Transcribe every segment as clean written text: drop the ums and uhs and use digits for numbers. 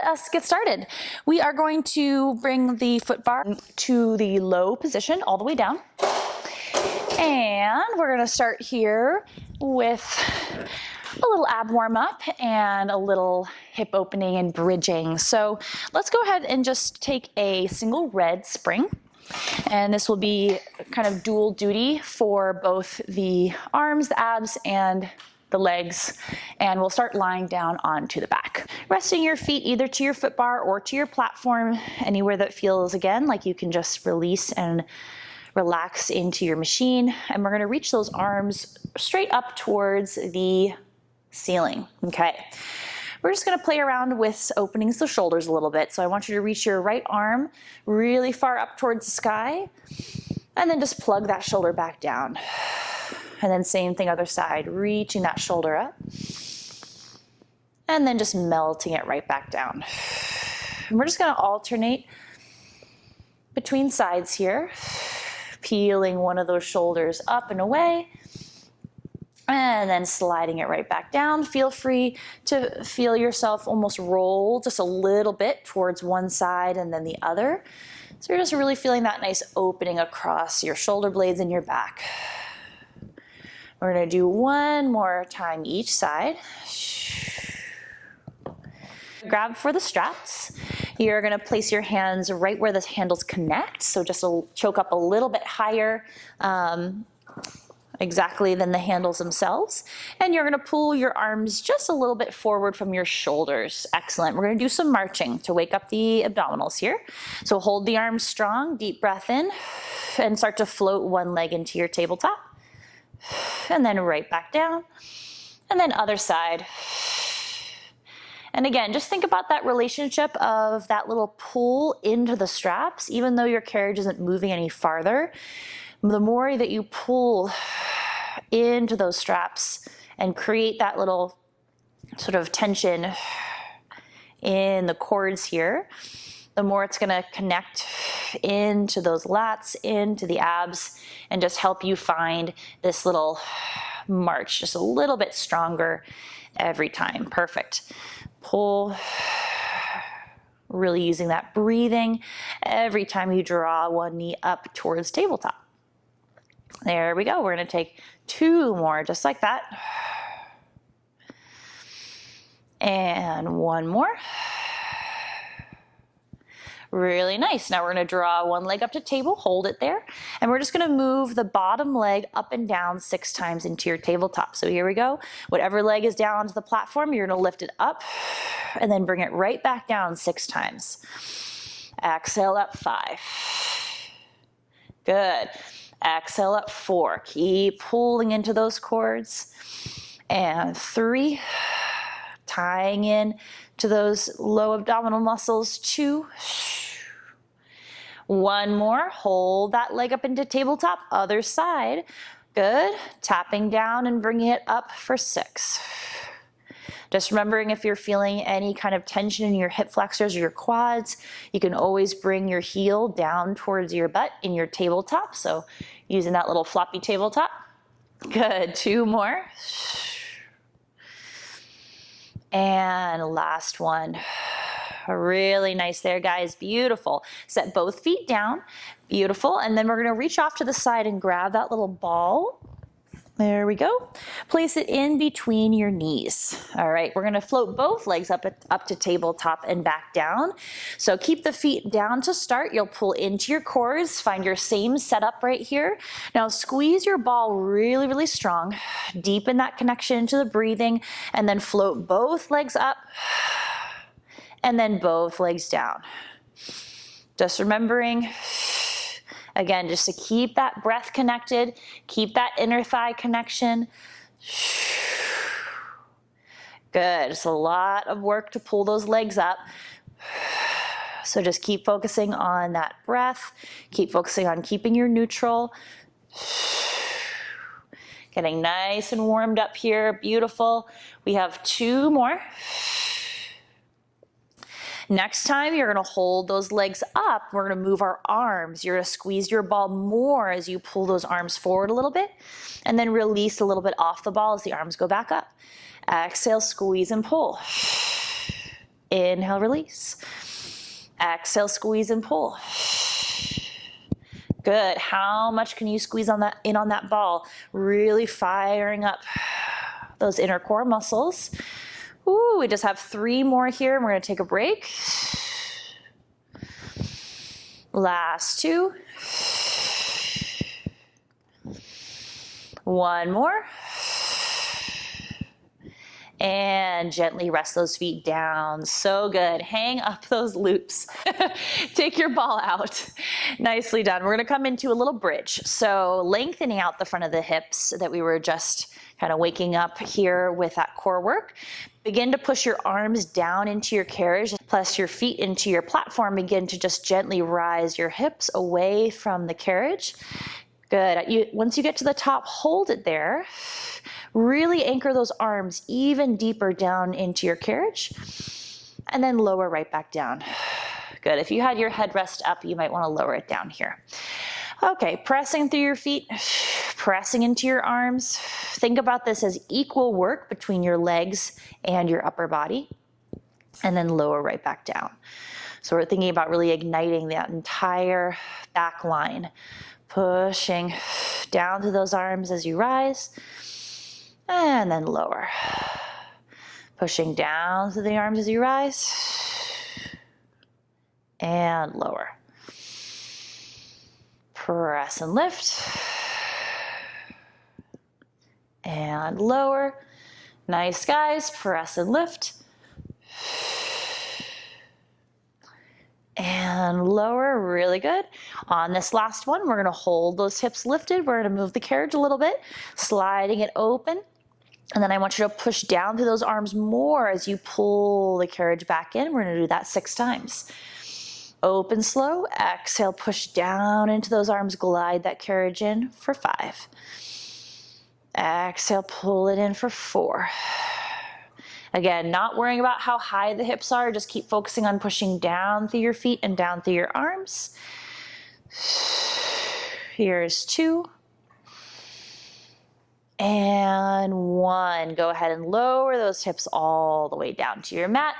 us get started. We are going to bring the foot bar to the low position all the way down. And we're going to start here with a little ab warm up and a little hip opening and bridging. So let's go ahead and just take a single red spring. And this will be kind of dual duty for both the arms, the abs, and the legs. And we'll start lying down onto the back. Resting your feet either to your foot bar or to your platform, anywhere that feels, again, like you can just release and relax into your machine. And we're gonna reach those arms straight up towards the ceiling, okay? We're just gonna play around with opening the shoulders a little bit. So I want you to reach your right arm really far up towards the sky, and then just plug that shoulder back down. And then same thing other side, reaching that shoulder up, and then just melting it right back down. And we're just gonna alternate between sides here, peeling one of those shoulders up and away, and then sliding it right back down. Feel free to feel yourself almost roll just a little bit towards one side and then the other. So you're just really feeling that nice opening across your shoulder blades and your back. We're gonna do one more time each side. Grab for the straps. You're gonna place your hands right where the handles connect, so just choke up a little bit higher exactly than the handles themselves. And you're gonna pull your arms just a little bit forward from your shoulders. Excellent. We're gonna do some marching to wake up the abdominals here. So hold the arms strong, deep breath in, and start to float one leg into your tabletop. And then right back down, and then other side. And again, just think about that relationship of that little pull into the straps. Even though your carriage isn't moving any farther, the more that you pull into those straps and create that little sort of tension in the cords here, the more it's gonna connect into those lats, into the abs, and just help you find this little march just a little bit stronger every time. Perfect. Pull, really using that breathing every time you draw one knee up towards tabletop. There we go. We're gonna take two more just like that. And one more. Really nice. Now we're gonna draw one leg up to table, hold it there, and we're just gonna move the bottom leg up and down 6 times into your tabletop. So here we go. Whatever leg is down onto the platform, you're gonna lift it up and then bring it right back down 6 times. Exhale up 5. Good. Exhale up 4. Keep pulling into those cords. And 3. Tying in to those low abdominal muscles. 2. 1 more. Hold that leg up into tabletop. Other side. Good. Tapping down and bringing it up for 6. Just remembering, if you're feeling any kind of tension in your hip flexors or your quads, you can always bring your heel down towards your butt in your tabletop. So using that little floppy tabletop. Good. 2 more. And last one. Really nice there, guys. Beautiful. Set both feet down. Beautiful. And then we're going to reach off to the side and grab that little ball. There we go. Place it in between your knees. All right, we're gonna float both legs up to tabletop and back down. So keep the feet down to start. You'll pull into your cores, find your same setup right here. Now squeeze your ball really, really strong. Deepen that connection to the breathing, and then float both legs up and then both legs down. Just remembering, again, just to keep that breath connected, keep that inner thigh connection. Good. It's a lot of work to pull those legs up. So just keep focusing on that breath. Keep focusing on keeping your neutral. Getting nice and warmed up here. Beautiful. We have 2 more. Next time, you're gonna hold those legs up. We're gonna move our arms. You're gonna squeeze your ball more as you pull those arms forward a little bit, and then release a little bit off the ball as the arms go back up. Exhale, squeeze and pull. Inhale, release. Exhale, squeeze and pull. Good. How much can you squeeze on that ball? Really firing up those inner core muscles. Ooh, we just have 3 more here and we're gonna take a break. Last 2. 1 more. And gently rest those feet down. So good. Hang up those loops. Take your ball out. Nicely done. We're gonna come into a little bridge. So lengthening out the front of the hips that we were just kind of waking up here with that core work. Begin to push your arms down into your carriage, plus your feet into your platform. Begin to just gently rise your hips away from the carriage. Good. Once you get to the top, hold it there. Really anchor those arms even deeper down into your carriage. And then lower right back down. Good. If you had your headrest up, you might want to lower it down here. Okay, pressing through your feet, pressing into your arms. Think about this as equal work between your legs and your upper body. And then lower right back down. So we're thinking about really igniting that entire back line. Pushing down through those arms as you rise. And then lower. Pushing down through the arms as you rise. And lower. Press and lift. And lower. Nice, guys. Press and lift. And lower, really good. On this last one, we're gonna hold those hips lifted. We're gonna move the carriage a little bit, sliding it open. And then I want you to push down through those arms more as you pull the carriage back in. We're gonna do that 6 times. Open slow, exhale, push down into those arms, glide that carriage in for 5. Exhale, pull it in for 4. Again, not worrying about how high the hips are, just keep focusing on pushing down through your feet and down through your arms. Here's 2. And 1. Go ahead and lower those hips all the way down to your mat.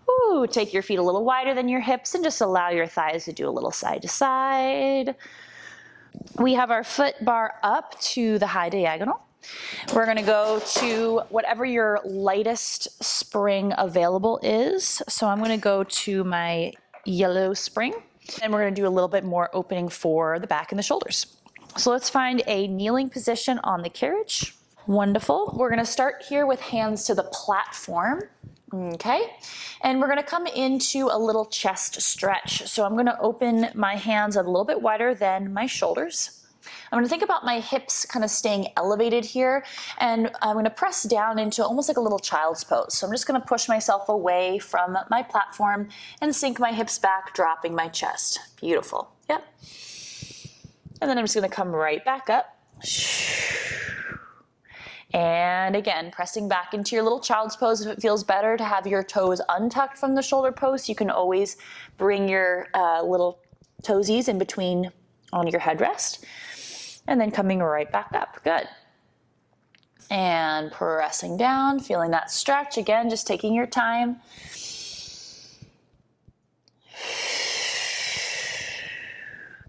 Ooh, take your feet a little wider than your hips and just allow your thighs to do a little side to side. We have our foot bar up to the high diagonal. We're gonna go to whatever your lightest spring available is. So I'm gonna go to my yellow spring, and we're gonna do a little bit more opening for the back and the shoulders. So let's find a kneeling position on the carriage. Wonderful. We're gonna start here with hands to the platform. Okay, and we're gonna come into a little chest stretch. So I'm gonna open my hands a little bit wider than my shoulders. I'm gonna think about my hips kind of staying elevated here, and I'm gonna press down into almost like a little child's pose. So I'm just gonna push myself away from my platform and sink my hips back, dropping my chest. Beautiful, yep. And then I'm just gonna come right back up. And again, pressing back into your little child's pose. If it feels better to have your toes untucked from the shoulder post, you can always bring your little toesies in between on your headrest. And then coming right back up, good. And pressing down, feeling that stretch. Again, just taking your time.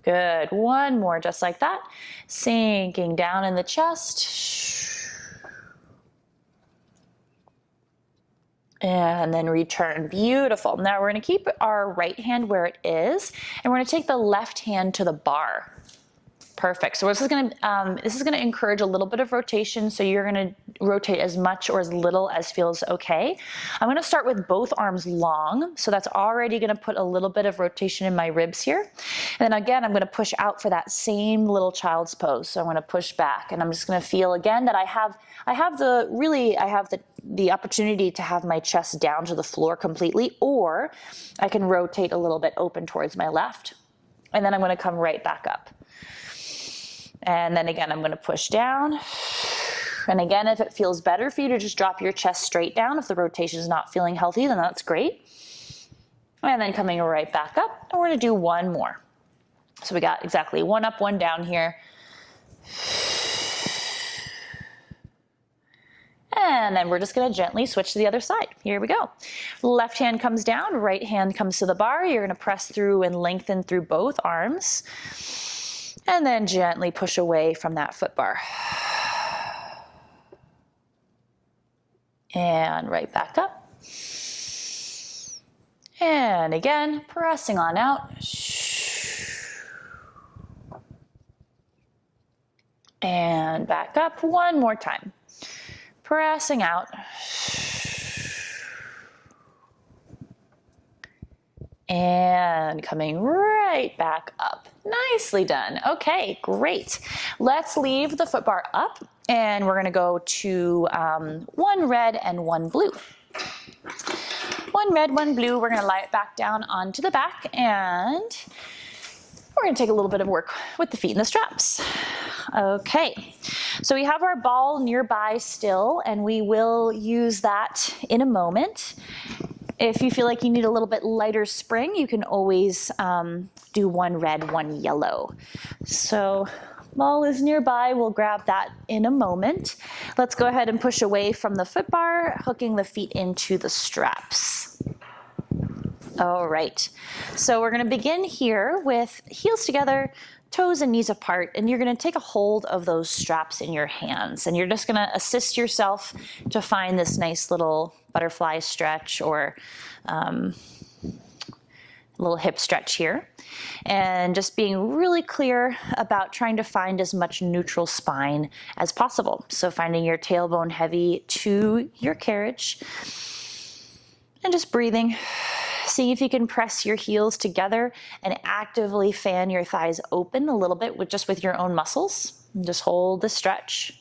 Good, 1 more just like that. Sinking down in the chest. And then return, beautiful. Now we're gonna keep our right hand where it is, and we're gonna take the left hand to the bar. Perfect, so this is gonna encourage a little bit of rotation, so you're gonna rotate as much or as little as feels okay. I'm gonna start with both arms long, so that's already gonna put a little bit of rotation in my ribs here. And then again, I'm gonna push out for that same little child's pose. So I'm gonna push back, and I'm just gonna feel again that I have the opportunity to have my chest down to the floor completely, or I can rotate a little bit open towards my left. And then I'm gonna come right back up. And then again, I'm gonna push down. And again, if it feels better for you to just drop your chest straight down, if the rotation is not feeling healthy, then that's great. And then coming right back up, and we're gonna do 1 more. So we got exactly 1 up, 1 down here. And then we're just gonna gently switch to the other side. Here we go. Left hand comes down, right hand comes to the bar. You're gonna press through and lengthen through both arms. And then gently push away from that foot bar. And right back up. And again, pressing on out. And back up one more time. Pressing out. And coming right back up. Nicely done. Okay, great. Let's leave the foot bar up and we're gonna go to one red and one blue. One red, one blue. We're gonna lie it back down onto the back and we're gonna take a little bit of work with the feet and the straps. Okay, so we have our ball nearby still and we will use that in a moment. If you feel like you need a little bit lighter spring, you can always do one red, one yellow. So ball is nearby, we'll grab that in a moment. Let's go ahead and push away from the foot bar, hooking the feet into the straps. All right, so we're gonna begin here with heels together, toes and knees apart, and you're gonna take a hold of those straps in your hands, and you're just gonna assist yourself to find this nice little butterfly stretch or little hip stretch here. And just being really clear about trying to find as much neutral spine as possible. So finding your tailbone heavy to your carriage and just breathing. See if you can press your heels together and actively fan your thighs open a little bit with your own muscles. And just hold the stretch.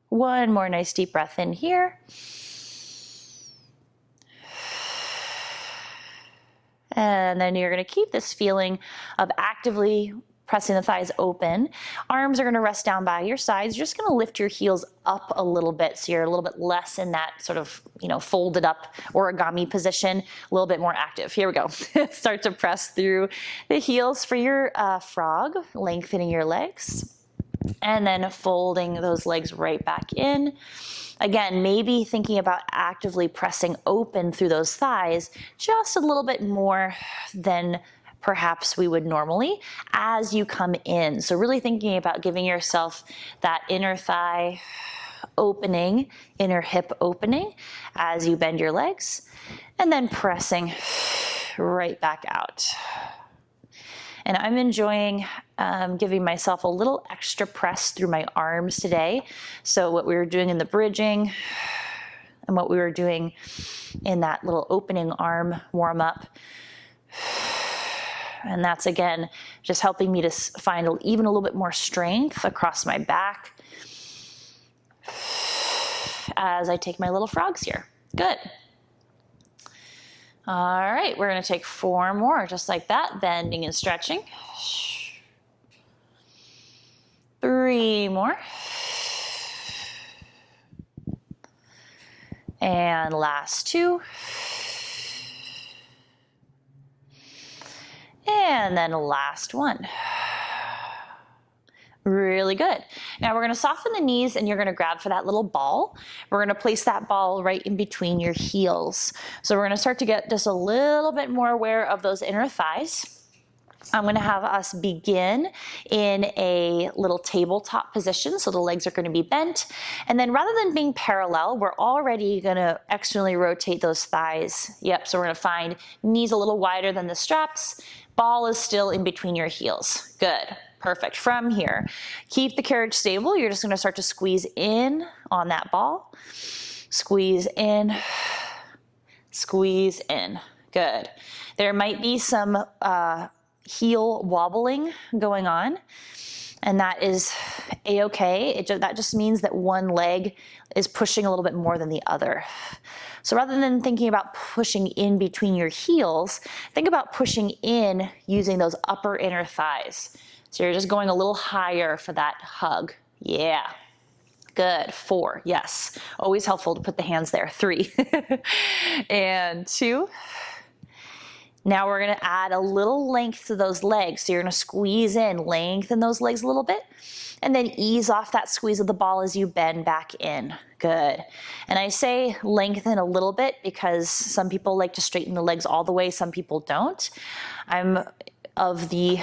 One more nice deep breath in here. And then you're gonna keep this feeling of actively pressing the thighs open. Arms are gonna rest down by your sides. You're just gonna lift your heels up a little bit so you're a little bit less in that sort of, folded up origami position, a little bit more active. Here we go. Start to press through the heels for your frog, lengthening your legs. And then folding those legs right back in. Again, maybe thinking about actively pressing open through those thighs just a little bit more than perhaps we would normally as you come in. So really thinking about giving yourself that inner thigh opening, inner hip opening as you bend your legs, and then pressing right back out. And I'm enjoying giving myself a little extra press through my arms today. So what we were doing in the bridging and what we were doing in that little opening arm warm up. And that's, again, just helping me to find even a little bit more strength across my back as I take my little frogs here. Good. All right, we're gonna take 4 more, just like that, bending and stretching. 3 more. And last 2. And then last 1. Really good. Now we're gonna soften the knees and you're gonna grab for that little ball. We're gonna place that ball right in between your heels. So we're gonna start to get just a little bit more aware of those inner thighs. I'm gonna have us begin in a little tabletop position. So the legs are gonna be bent. And then rather than being parallel, we're already gonna externally rotate those thighs. Yep, so we're gonna find knees a little wider than the straps. Ball is still in between your heels. Good. Perfect. From here, keep the carriage stable. You're just going to start to squeeze in on that ball. Squeeze in, squeeze in. Good. There might be some heel wobbling going on, and that is a-okay. That just means that one leg is pushing a little bit more than the other. So rather than thinking about pushing in between your heels, think about pushing in using those upper inner thighs. So you're just going a little higher for that hug. Yeah. Good. 4. Yes. Always helpful to put the hands there. 3. And 2. Now we're gonna add a little length to those legs. So you're gonna squeeze in, lengthen those legs a little bit, and then ease off that squeeze of the ball as you bend back in. Good. And I say lengthen a little bit because some people like to straighten the legs all the way, some people don't. I'm of the,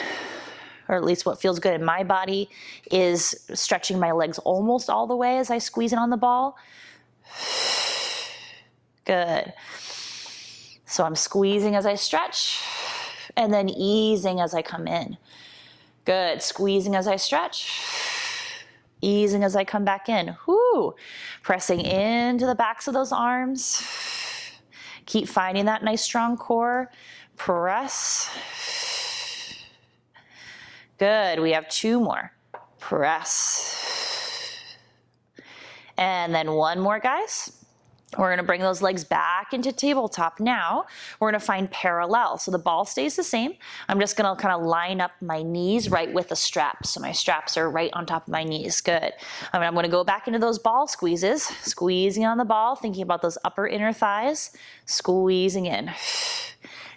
or at least what feels good in my body, is stretching my legs almost all the way as I squeeze in on the ball. Good. So I'm squeezing as I stretch and then easing as I come in. Good. Squeezing as I stretch, easing as I come back in. Whoo. Pressing into the backs of those arms. Keep finding that nice strong core. Press. Good. We have 2 more. Press. And then 1 more, guys. We're gonna bring those legs back into tabletop now. We're gonna find parallel. So the ball stays the same. I'm just gonna kind of line up my knees right with the straps. So my straps are right on top of my knees. Good. I'm gonna go back into those ball squeezes. Squeezing on the ball, thinking about those upper inner thighs. Squeezing in.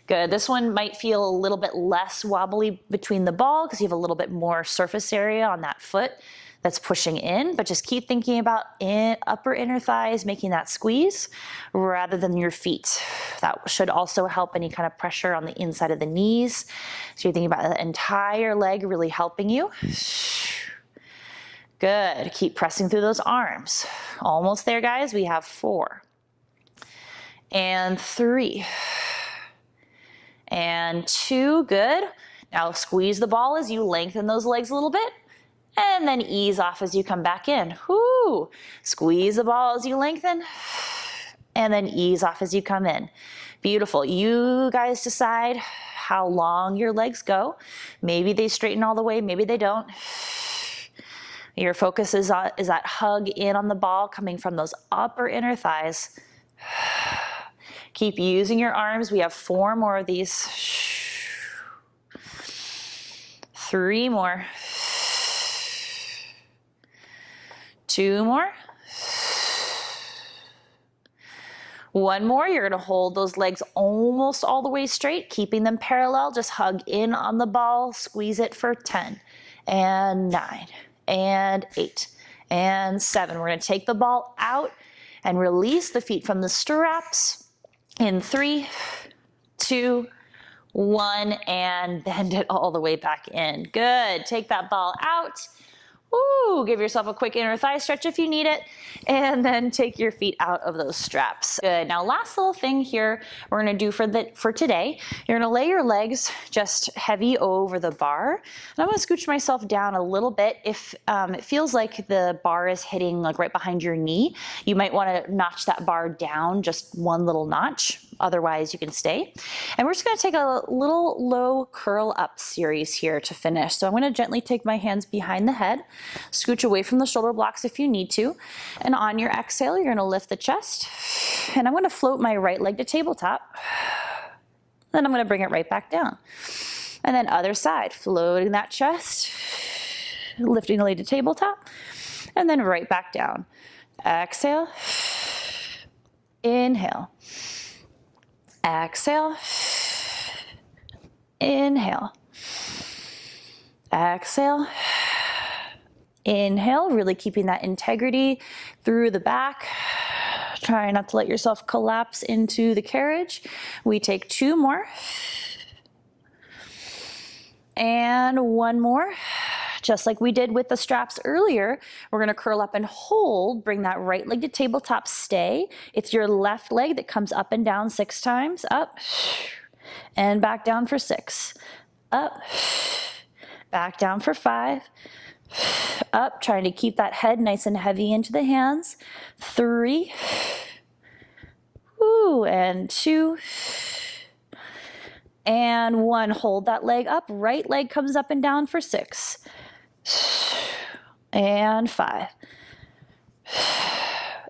Good. This one might feel a little bit less wobbly between the ball because you have a little bit more surface area on that foot that's pushing in, but just keep thinking about upper inner thighs, making that squeeze rather than your feet. That should also help any kind of pressure on the inside of the knees. So you're thinking about the entire leg really helping you. Good. Keep pressing through those arms. Almost there, guys. We have 4 and 3 and 2. Good. Now squeeze the ball as you lengthen those legs a little bit. And then ease off as you come back in. Whoo! Squeeze the ball as you lengthen. And then ease off as you come in. Beautiful. You guys decide how long your legs go. Maybe they straighten all the way, maybe they don't. Your focus is that hug in on the ball coming from those upper inner thighs. Keep using your arms. We have 4 more of these. 3 more. 2 more. 1 more. You're gonna hold those legs almost all the way straight, keeping them parallel. Just hug in on the ball, squeeze it for 10 and 9 and 8 and 7. We're gonna take the ball out and release the feet from the straps in 3, 2, 1, and bend it all the way back in. Good. Take that ball out. Woo, give yourself a quick inner thigh stretch if you need it, and then take your feet out of those straps. Good. Now, last little thing here we're gonna do for today, you're gonna lay your legs just heavy over the bar, and I'm gonna scooch myself down a little bit. If it feels like the bar is hitting like right behind your knee, you might wanna notch that bar down just 1 little notch. Otherwise, you can stay. And we're just gonna take a little low curl up series here to finish. So I'm gonna gently take my hands behind the head, scooch away from the shoulder blocks if you need to. And on your exhale, you're gonna lift the chest. And I'm gonna float my right leg to tabletop. Then I'm gonna bring it right back down. And then other side, floating that chest, lifting the leg to tabletop, and then right back down. Exhale, inhale. Exhale, inhale, exhale, inhale, really keeping that integrity through the back. Try not to let yourself collapse into the carriage. We take 2 more and 1 more. Just like we did with the straps earlier, we're gonna curl up and hold, bring that right leg to tabletop, stay. It's your left leg that comes up and down 6 times, up, and back down for 6, up, back down for 5, up, trying to keep that head nice and heavy into the hands, 3, woo, and 2, and 1. Hold that leg up, right leg comes up and down for 6, and 5,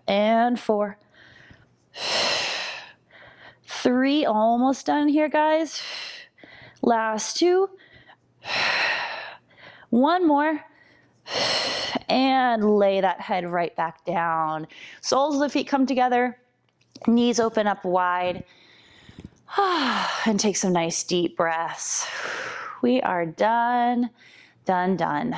and 4, 3, almost done here, guys. Last 2, 1 more, and lay that head right back down. Soles of the feet come together, knees open up wide. And take some nice deep breaths. We are done, done, done.